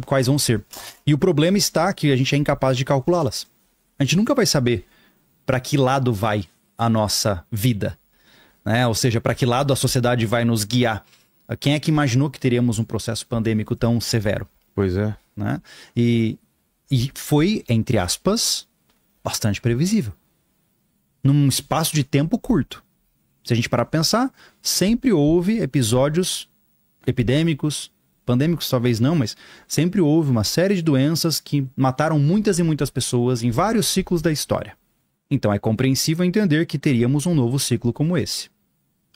quais vão ser. E o problema está que a gente é incapaz de calculá-las. A gente nunca vai saber para que lado vai a nossa vida, né? Ou seja, para que lado a sociedade vai nos guiar. Quem é que imaginou que teríamos um processo pandêmico tão severo? Pois é. Né? E foi, entre aspas, bastante previsível. Num espaço de tempo curto. Se a gente parar para pensar, sempre houve episódios epidêmicos, pandêmicos talvez não, mas sempre houve uma série de doenças que mataram muitas e muitas pessoas em vários ciclos da história. Então é compreensível entender que teríamos um novo ciclo como esse.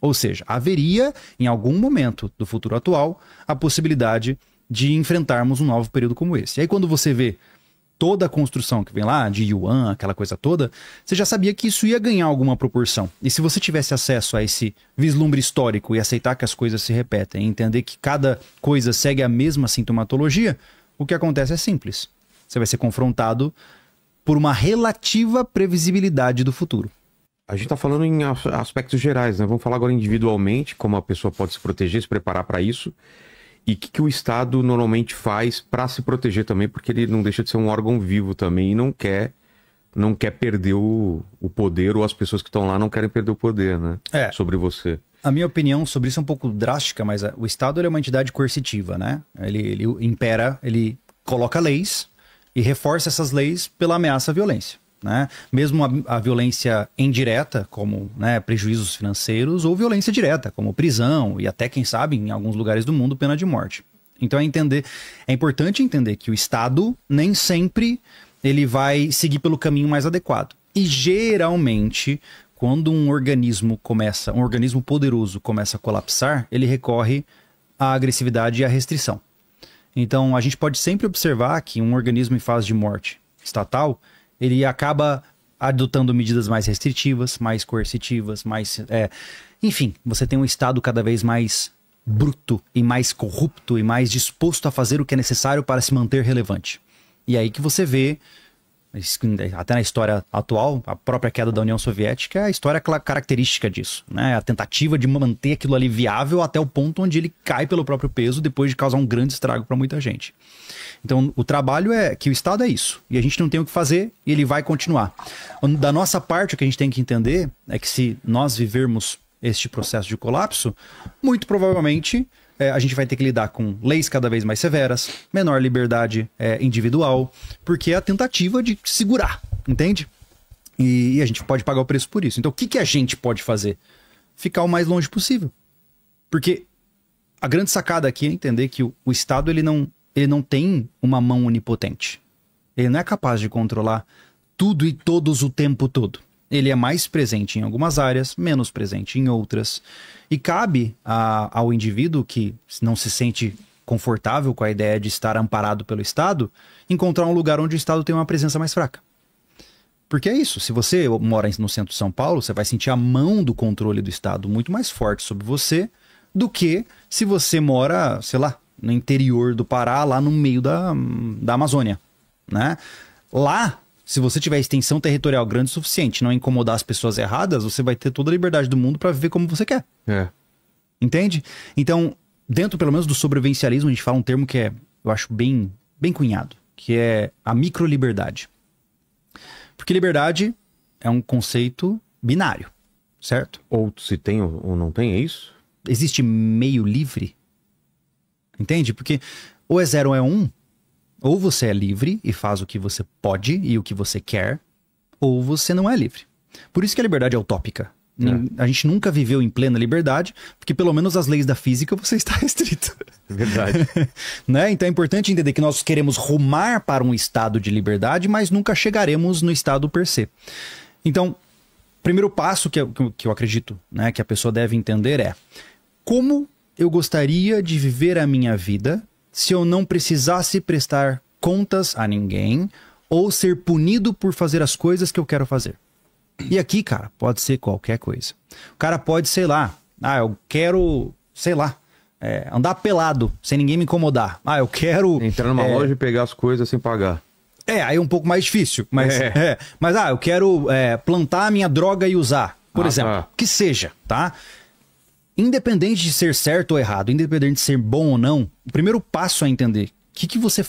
Ou seja, haveria, em algum momento do futuro atual, a possibilidade de enfrentarmos um novo período como esse. E aí quando você vê toda a construção que vem lá, de Yuan, aquela coisa toda, você já sabia que isso ia ganhar alguma proporção. E se você tivesse acesso a esse vislumbre histórico e aceitar que as coisas se repetem, e entender que cada coisa segue a mesma sintomatologia, o que acontece é simples. Você vai ser confrontado por uma relativa previsibilidade do futuro. A gente tá falando em aspectos gerais, né? Vamos falar agora individualmente, como a pessoa pode se proteger, se preparar para isso. E o que o Estado normalmente faz para se proteger também, porque ele não deixa de ser um órgão vivo também e não quer perder o poder, ou as pessoas que estão lá não querem perder o poder, né? Sobre você. A minha opinião sobre isso é um pouco drástica, mas o Estado ele é uma entidade coercitiva, né? Ele impera, ele coloca leis e reforça essas leis pela ameaça à violência. Né? Mesmo a violência indireta, como, né, prejuízos financeiros, ou violência direta, como prisão e até, quem sabe, em alguns lugares do mundo, pena de morte. Então é importante entender que o Estado nem sempre ele vai seguir pelo caminho mais adequado. E geralmente, quando um organismo poderoso começa a colapsar, ele recorre à agressividade e à restrição. Então a gente pode sempre observar que um organismo em fase de morte estatal ele acaba adotando medidas mais restritivas, mais coercitivas, enfim, você tem um Estado cada vez mais bruto e mais corrupto e mais disposto a fazer o que é necessário para se manter relevante. E aí que você vê, até na história atual, a própria queda da União Soviética é a história característica disso, né? A tentativa de manter aquilo ali viável até o ponto onde ele cai pelo próprio peso depois de causar um grande estrago para muita gente. Então, o trabalho é que o Estado é isso. E a gente não tem o que fazer e ele vai continuar. Da nossa parte, o que a gente tem que entender é que se nós vivermos este processo de colapso, muito provavelmente a gente vai ter que lidar com leis cada vez mais severas, menor liberdade individual, porque é a tentativa de segurar, entende? E a gente pode pagar o preço por isso. Então, o que a gente pode fazer? Ficar o mais longe possível. Porque a grande sacada aqui é entender que o Estado ele não tem uma mão onipotente. Ele não é capaz de controlar tudo e todos o tempo todo. Ele é mais presente em algumas áreas, menos presente em outras. E cabe ao indivíduo que não se sente confortável com a ideia de estar amparado pelo Estado, encontrar um lugar onde o Estado tem uma presença mais fraca. Porque é isso, se você mora no centro de São Paulo, você vai sentir a mão do controle do Estado muito mais forte sobre você do que se você mora, sei lá, no interior do Pará, lá no meio da Amazônia, né? Lá, se você tiver extensão territorial grande o suficiente, não incomodar as pessoas erradas, você vai ter toda a liberdade do mundo para viver como você quer. Entende? Então, dentro pelo menos do sobrevivencialismo, a gente fala um termo que eu acho bem cunhado, que é a microliberdade. Porque liberdade é um conceito binário, certo? Ou se tem ou não tem, é isso? Existe meio livre? Entende? Porque ou é 0 ou é 1, ou você é livre e faz o que você pode e o que você quer, ou você não é livre. Por isso que a liberdade é utópica. A gente nunca viveu em plena liberdade, porque pelo menos as leis da física você está restrito. Verdade. Né? Então é importante entender que nós queremos rumar para um estado de liberdade, mas nunca chegaremos no estado per se. Então, primeiro passo que eu acredito, né, que a pessoa deve entender é: como eu gostaria de viver a minha vida se eu não precisasse prestar contas a ninguém ou ser punido por fazer as coisas que eu quero fazer? E aqui, cara, pode ser qualquer coisa. O cara pode, sei lá, eu quero, sei lá, andar pelado, sem ninguém me incomodar. Eu quero... entrar numa loja e pegar as coisas sem pagar. Aí é um pouco mais difícil, mas... Mas, eu quero plantar a minha droga e usar, por exemplo. Que seja, tá? Independente de ser certo ou errado, independente de ser bom ou não, o primeiro passo é entender que você faria